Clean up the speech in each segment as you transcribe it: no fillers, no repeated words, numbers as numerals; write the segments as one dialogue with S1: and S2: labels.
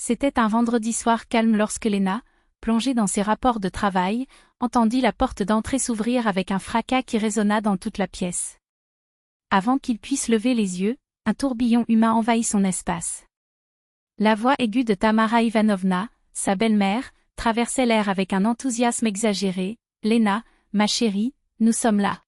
S1: C'était un vendredi soir calme lorsque Lena, plongée dans ses rapports de travail, entendit la porte d'entrée s'ouvrir avec un fracas qui résonna dans toute la pièce. Avant qu'il puisse lever les yeux, un tourbillon humain envahit son espace. La voix aiguë de Tamara Ivanovna, sa belle-mère, traversait l'air avec un enthousiasme exagéré. « Lena, ma chérie, nous sommes là. »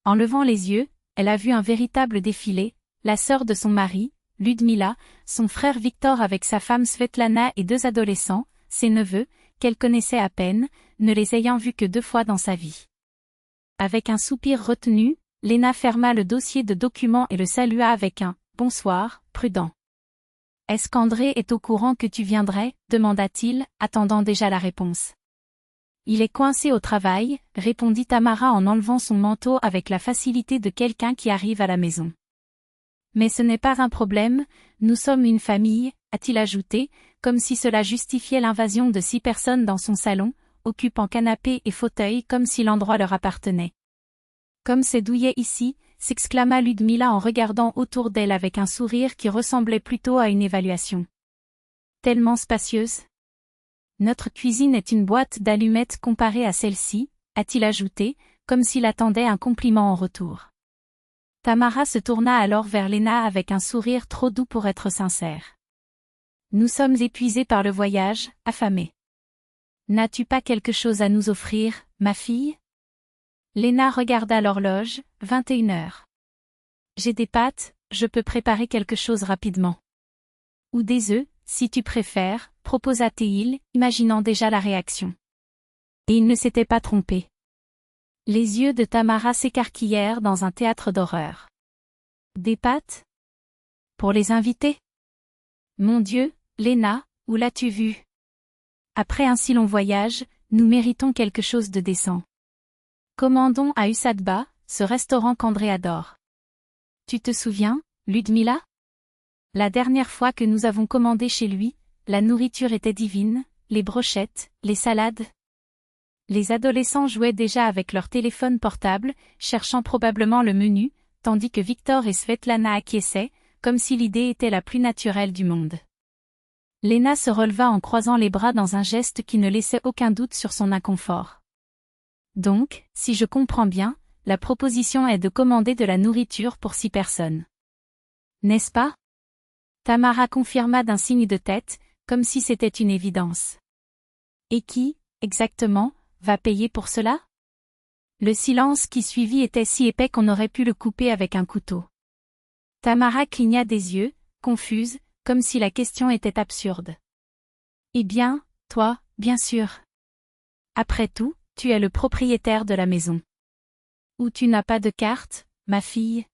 S1: En levant les yeux, elle a vu un véritable défilé, la sœur de son mari, Ludmila, son frère Victor avec sa femme Svetlana et 2 adolescents, ses neveux, qu'elle connaissait à peine, ne les ayant vus que 2 fois dans sa vie. Avec un soupir retenu, Lena ferma le dossier de documents et le salua avec un « Bonsoir, prudent ». « Est-ce qu'André est au courant que tu viendrais ?» demanda-t-il, attendant déjà la réponse. « Il est coincé au travail », répondit Tamara en enlevant son manteau avec la facilité de quelqu'un qui arrive à la maison. « Mais ce n'est pas un problème, nous sommes une famille », a-t-il ajouté, comme si cela justifiait l'invasion de 6 personnes dans son salon, occupant canapé et fauteuil comme si l'endroit leur appartenait. « Comme c'est douillet ici », s'exclama Ludmila en regardant autour d'elle avec un sourire qui ressemblait plutôt à une évaluation. « Tellement spacieuse. Notre cuisine est une boîte d'allumettes comparée à celle-ci, a-t-il ajouté, comme s'il attendait un compliment en retour. Tamara se tourna alors vers Lena avec un sourire trop doux pour être sincère. « Nous sommes épuisés par le voyage, affamés. N'as-tu pas quelque chose à nous offrir, ma fille ?» Lena regarda l'horloge, 21 heures. « J'ai des pâtes, je peux préparer quelque chose rapidement. »« Ou des œufs, si tu préfères, » proposa Théil, imaginant déjà la réaction. Et il ne s'était pas trompé. Les yeux de Tamara s'écarquillèrent dans un théâtre d'horreur. « Des pâtes ? Pour les invités ? Mon Dieu, Lena, où l'as-tu vu ? Après un si long voyage, nous méritons quelque chose de décent. Commandons à Usadba, ce restaurant qu'André adore. Tu te souviens, Ludmila ? La dernière fois que nous avons commandé chez lui, la nourriture était divine, les brochettes, les salades. » Les adolescents jouaient déjà avec leur téléphone portable, cherchant probablement le menu, tandis que Victor et Svetlana acquiesçaient, comme si l'idée était la plus naturelle du monde. Lena se releva en croisant les bras dans un geste qui ne laissait aucun doute sur son inconfort. Donc, si je comprends bien, la proposition est de commander de la nourriture pour 6 personnes. N'est-ce pas ? Tamara confirma d'un signe de tête, comme si c'était une évidence. Et qui, exactement, va payer pour cela ? Le silence qui suivit était si épais qu'on aurait pu le couper avec un couteau. Tamara cligna des yeux, confuse, comme si la question était absurde. Eh bien, toi, bien sûr. Après tout, tu es le propriétaire de la maison. Ou tu n'as pas de carte, ma fille ?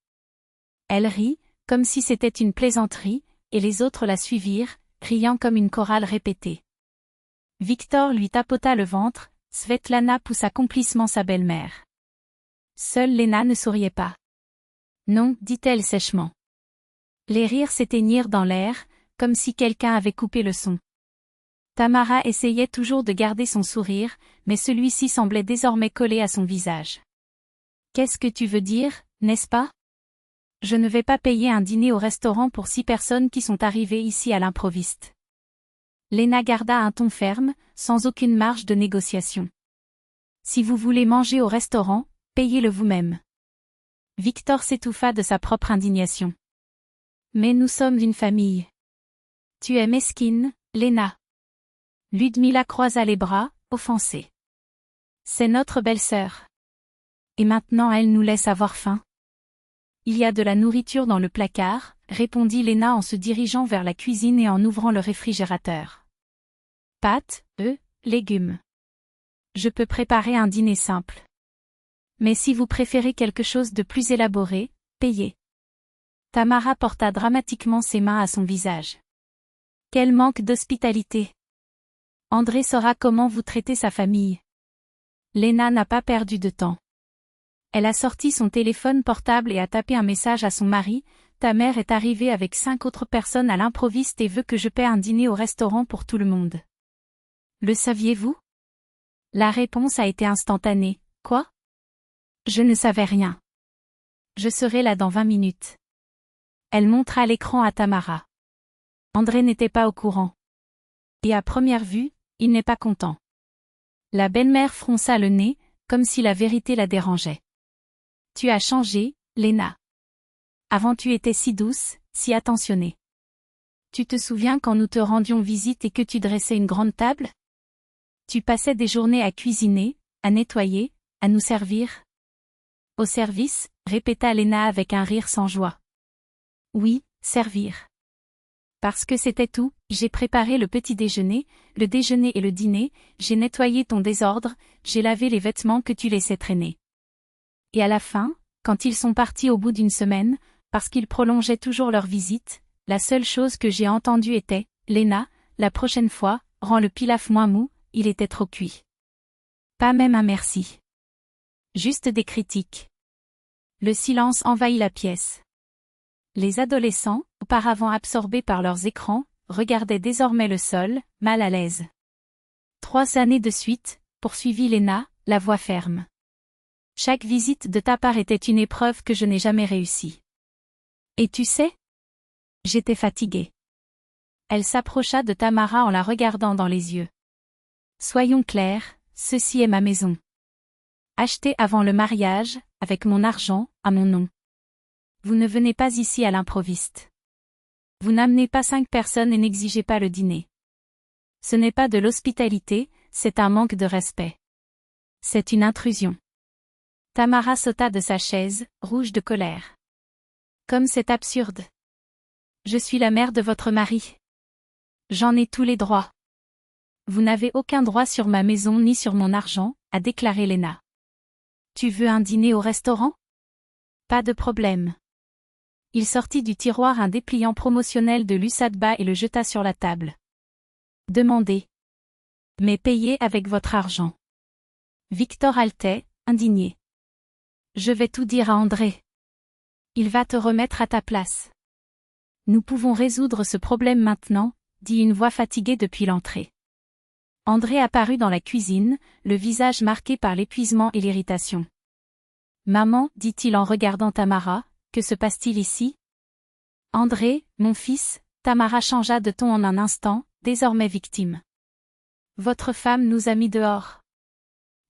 S1: Elle rit, comme si c'était une plaisanterie, et les autres la suivirent, criant comme une chorale répétée. Victor lui tapota le ventre, Svetlana poussa complacement sa belle-mère. Seule Lena ne souriait pas. Non, dit-elle sèchement. Les rires s'éteignirent dans l'air, comme si quelqu'un avait coupé le son. Tamara essayait toujours de garder son sourire, mais celui-ci semblait désormais collé à son visage. « Qu'est-ce que tu veux dire, n'est-ce pas ? Je ne vais pas payer un dîner au restaurant pour 6 personnes qui sont arrivées ici à l'improviste. » Lena garda un ton ferme, sans aucune marge de négociation. « Si vous voulez manger au restaurant, payez-le vous-même. » Victor s'étouffa de sa propre indignation. « Mais nous sommes une famille. »« Tu es mesquine, Lena. » Ludmila croisa les bras, offensée. « C'est notre belle-sœur. Et maintenant elle nous laisse avoir faim. »« Il y a de la nourriture dans le placard, » répondit Lena en se dirigeant vers la cuisine et en ouvrant le réfrigérateur. « Pâtes, œufs, légumes. Je peux préparer un dîner simple. Mais si vous préférez quelque chose de plus élaboré, payez. » Tamara porta dramatiquement ses mains à son visage. « Quel manque d'hospitalité. André saura comment vous traitez sa famille. » Lena n'a pas perdu de temps. Elle a sorti son téléphone portable et a tapé un message à son mari. « Ta mère est arrivée avec 5 autres personnes à l'improviste et veut que je paie un dîner au restaurant pour tout le monde. » Le saviez-vous ? La réponse a été instantanée. « Quoi ? Je ne savais rien. Je serai là dans 20 minutes. » Elle montra l'écran à Tamara. André n'était pas au courant. Et à première vue, il n'est pas content. La belle-mère fronça le nez, comme si la vérité la dérangeait. Tu as changé, Léna. Avant tu étais si douce, si attentionnée. Tu te souviens quand nous te rendions visite et que tu dressais une grande table? Tu passais des journées à cuisiner, à nettoyer, à nous servir? Au service, répéta Léna avec un rire sans joie. Oui, servir. Parce que c'était tout, j'ai préparé le petit déjeuner, le déjeuner et le dîner, j'ai nettoyé ton désordre, j'ai lavé les vêtements que tu laissais traîner. Et à la fin, quand ils sont partis au bout d'une semaine, parce qu'ils prolongeaient toujours leur visite, la seule chose que j'ai entendue était « Léna, la prochaine fois, rends le pilaf moins mou, il était trop cuit. » Pas même un merci. Juste des critiques. Le silence envahit la pièce. Les adolescents, auparavant absorbés par leurs écrans, regardaient désormais le sol, mal à l'aise. 3 années de suite, poursuivit Léna, la voix ferme. Chaque visite de ta part était une épreuve que je n'ai jamais réussie. Et tu sais? J'étais fatiguée. Elle s'approcha de Tamara en la regardant dans les yeux. Soyons clairs, ceci est ma maison. Achetée avant le mariage, avec mon argent, à mon nom. Vous ne venez pas ici à l'improviste. Vous n'amenez pas 5 personnes et n'exigez pas le dîner. Ce n'est pas de l'hospitalité, c'est un manque de respect. C'est une intrusion. Tamara sauta de sa chaise, rouge de colère. Comme c'est absurde. Je suis la mère de votre mari. J'en ai tous les droits. Vous n'avez aucun droit sur ma maison ni sur mon argent, a déclaré Léna. Tu veux un dîner au restaurant? Pas de problème. Il sortit du tiroir un dépliant promotionnel de l'USADBA et le jeta sur la table. Demandez. Mais payez avec votre argent. Victor haletait, indigné. Je vais tout dire à André. Il va te remettre à ta place. Nous pouvons résoudre ce problème maintenant, dit une voix fatiguée depuis l'entrée. André apparut dans la cuisine, le visage marqué par l'épuisement et l'irritation. Maman, dit-il en regardant Tamara, que se passe-t-il ici? André, mon fils, Tamara changea de ton en un instant, désormais victime. Votre femme nous a mis dehors.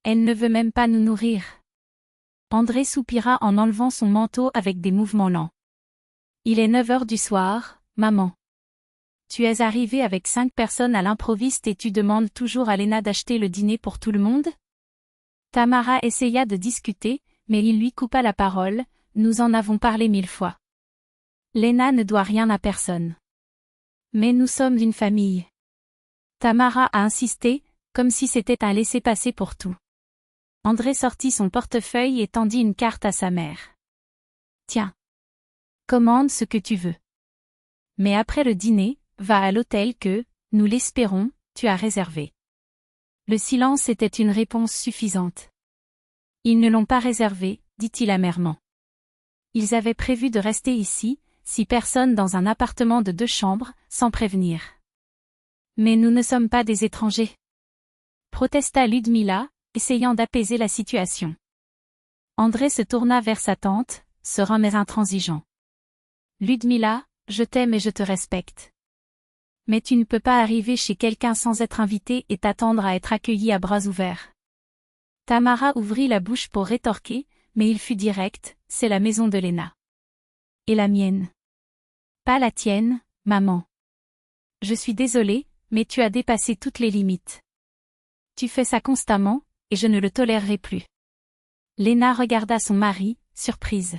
S1: Elle ne veut même pas nous nourrir. André soupira en enlevant son manteau avec des mouvements lents. Il est 9 heures du soir, maman. Tu es arrivée avec 5 personnes à l'improviste et tu demandes toujours à Léna d'acheter le dîner pour tout le monde? Tamara essaya de discuter, mais il lui coupa la parole, nous en avons parlé 1000 fois. Léna ne doit rien à personne. Mais nous sommes une famille. Tamara a insisté, comme si c'était un laissez-passer pour tout. André sortit son portefeuille et tendit une carte à sa mère. Tiens. Commande ce que tu veux. Mais après le dîner, va à l'hôtel que, nous l'espérons, tu as réservé. Le silence était une réponse suffisante. Ils ne l'ont pas réservé, dit-il amèrement. Ils avaient prévu de rester ici, 6 personnes dans un appartement de 2 chambres, sans prévenir. Mais nous ne sommes pas des étrangers. Protesta Ludmila, essayant d'apaiser la situation. André se tourna vers sa tante, serein mais intransigeant. Ludmila, je t'aime et je te respecte. Mais tu ne peux pas arriver chez quelqu'un sans être invité et t'attendre à être accueilli à bras ouverts. Tamara ouvrit la bouche pour rétorquer, mais il fut direct, c'est la maison de Léna. Et la mienne. Pas la tienne, maman. Je suis désolée, mais tu as dépassé toutes les limites. Tu fais ça constamment, et je ne le tolérerai plus. Léna regarda son mari, surprise.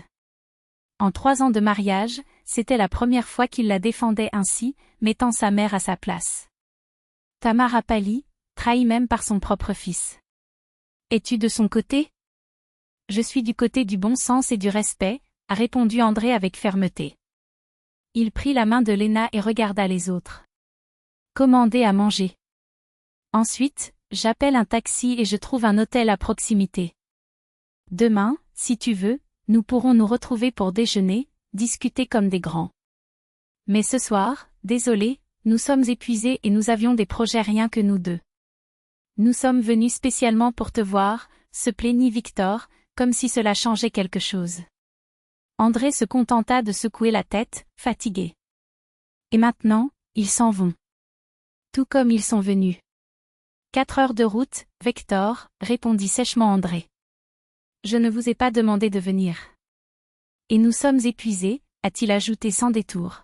S1: En 3 ans de mariage, c'était la première fois qu'il la défendait ainsi, mettant sa mère à sa place. Tamara pâlit, trahie même par son propre fils. Es-tu de son côté? Je suis du côté du bon sens et du respect, a répondu André avec fermeté. Il prit la main de Léna et regarda les autres. Commandez à manger. Ensuite, j'appelle un taxi et je trouve un hôtel à proximité. Demain, si tu veux, nous pourrons nous retrouver pour déjeuner, discuter comme des grands. Mais ce soir, désolé, nous sommes épuisés et nous avions des projets rien que nous deux. Nous sommes venus spécialement pour te voir, se plaignit Victor, comme si cela changeait quelque chose. André se contenta de secouer la tête, fatigué. Et maintenant, ils s'en vont. Tout comme ils sont venus. 4 heures de route, Vector, répondit sèchement André. Je ne vous ai pas demandé de venir. Et nous sommes épuisés, a-t-il ajouté sans détour.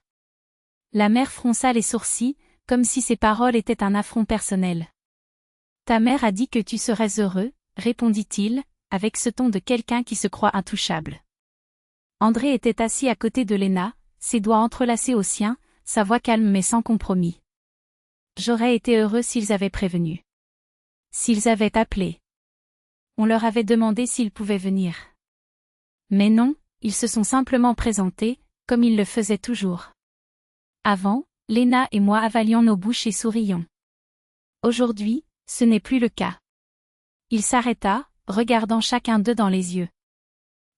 S1: La mère fronça les sourcils, comme si ses paroles étaient un affront personnel. Ta mère a dit que tu serais heureux, répondit-il, avec ce ton de quelqu'un qui se croit intouchable. André était assis à côté de Léna, ses doigts entrelacés aux siens, sa voix calme mais sans compromis. J'aurais été heureux s'ils avaient prévenu. S'ils avaient appelé. On leur avait demandé s'ils pouvaient venir. Mais non, ils se sont simplement présentés, comme ils le faisaient toujours. Avant, Léna et moi avalions nos bouches et sourions. Aujourd'hui, ce n'est plus le cas. Il s'arrêta, regardant chacun d'eux dans les yeux.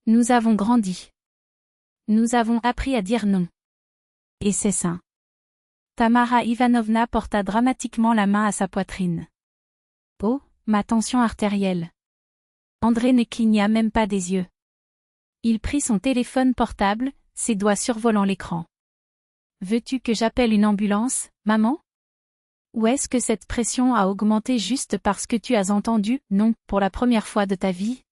S1: Nous avons grandi. Nous avons appris à dire non. Et c'est sain. Tamara Ivanovna porta dramatiquement la main à sa poitrine. Oh, ma tension artérielle. André ne cligna même pas des yeux. Il prit son téléphone portable, ses doigts survolant l'écran. Veux-tu que j'appelle une ambulance, maman? Ou est-ce que cette pression a augmenté juste parce que tu as entendu « non » pour la première fois de ta vie?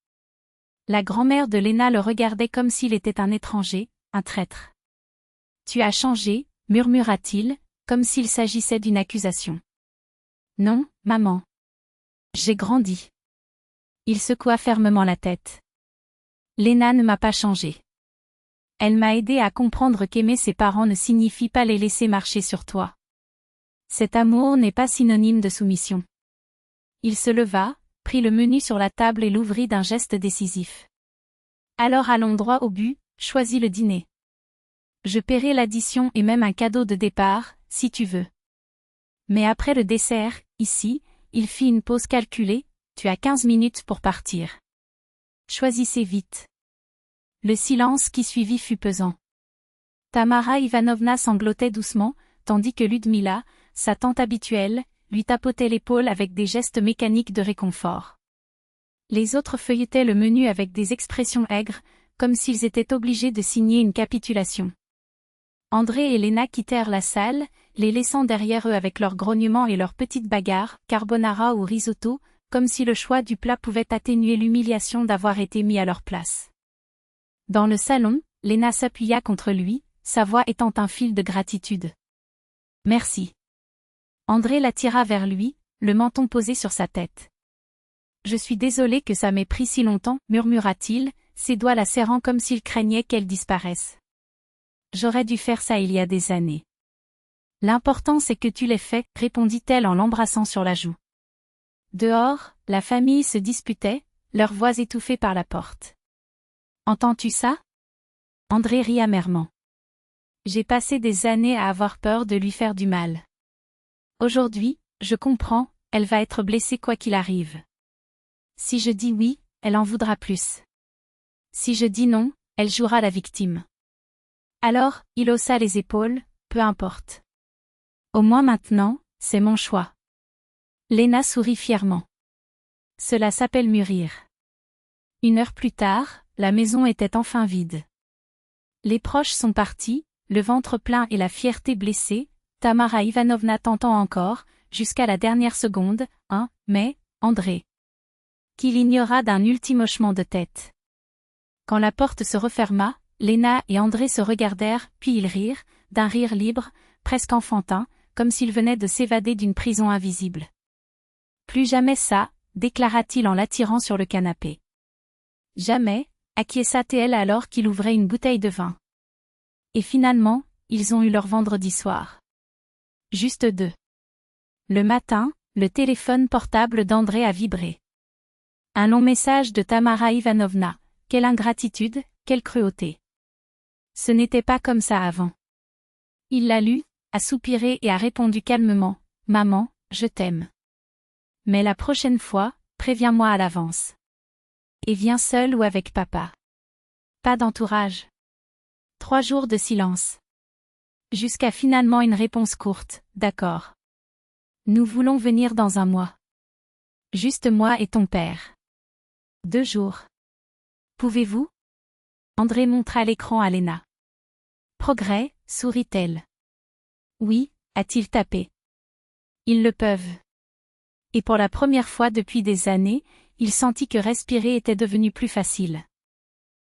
S1: La grand-mère de Léna le regardait comme s'il était un étranger, un traître. Tu as changé, murmura-t-il, comme s'il s'agissait d'une accusation. Non, maman. J'ai grandi. Il secoua fermement la tête. Léna ne m'a pas changé. Elle m'a aidé à comprendre qu'aimer ses parents ne signifie pas les laisser marcher sur toi. Cet amour n'est pas synonyme de soumission. Il se leva, prit le menu sur la table et l'ouvrit d'un geste décisif. Alors allons droit au but, choisis le dîner. Je paierai l'addition et même un cadeau de départ, si tu veux. Mais après le dessert, ici, il fit une pause calculée, tu as 15 minutes pour partir. Choisissez vite. Le silence qui suivit fut pesant. Tamara Ivanovna sanglotait doucement, tandis que Ludmila, sa tante habituelle, lui tapotait l'épaule avec des gestes mécaniques de réconfort. Les autres feuilletaient le menu avec des expressions aigres, comme s'ils étaient obligés de signer une capitulation. André et Léna quittèrent la salle, les laissant derrière eux avec leurs grognements et leurs petites bagarres, carbonara ou risotto, comme si le choix du plat pouvait atténuer l'humiliation d'avoir été mis à leur place. Dans le salon, Léna s'appuya contre lui, sa voix étant un fil de gratitude. Merci. André l'attira vers lui, le menton posé sur sa tête. Je suis désolé que ça m'ait pris si longtemps, murmura-t-il, ses doigts la serrant comme s'il craignait qu'elle disparaisse. J'aurais dû faire ça il y a des années. L'important c'est que tu l'aies fait, répondit-elle en l'embrassant sur la joue. Dehors, la famille se disputait, leurs voix étouffées par la porte. Entends-tu ça? André rit amèrement. J'ai passé des années à avoir peur de lui faire du mal. Aujourd'hui, je comprends, elle va être blessée quoi qu'il arrive. Si je dis oui, elle en voudra plus. Si je dis non, elle jouera la victime. Alors, il haussa les épaules, peu importe. Au moins maintenant, c'est mon choix. Léna sourit fièrement. Cela s'appelle mûrir. 1 heure plus tard, la maison était enfin vide. Les proches sont partis, le ventre plein et la fierté blessée, Tamara Ivanovna tentant encore, jusqu'à la dernière seconde, mais, André. Qu'il ignora d'un ultime hochement de tête. Quand la porte se referma, Léna et André se regardèrent, puis ils rirent, d'un rire libre, presque enfantin, comme s'ils venaient de s'évader d'une prison invisible. Plus jamais ça, déclara-t-il en l'attirant sur le canapé. Jamais, acquiesça-t-elle alors qu'il ouvrait une bouteille de vin. Et finalement, ils ont eu leur vendredi soir. Juste 2. Le matin, le téléphone portable d'André a vibré. Un long message de Tamara Ivanovna. Quelle ingratitude, quelle cruauté. Ce n'était pas comme ça avant. Il l'a lu, a soupiré et a répondu calmement. Maman, je t'aime. Mais la prochaine fois, préviens-moi à l'avance. Et viens seul ou avec papa. Pas d'entourage. 3 jours de silence. Jusqu'à finalement une réponse courte, d'accord. Nous voulons venir dans 1 mois. Juste moi et ton père. 2 jours. Pouvez-vous? André montra l'écran à Léna. Progrès, sourit-elle. Oui, a-t-il tapé. Ils le peuvent. Et pour la première fois depuis des années, il sentit que respirer était devenu plus facile.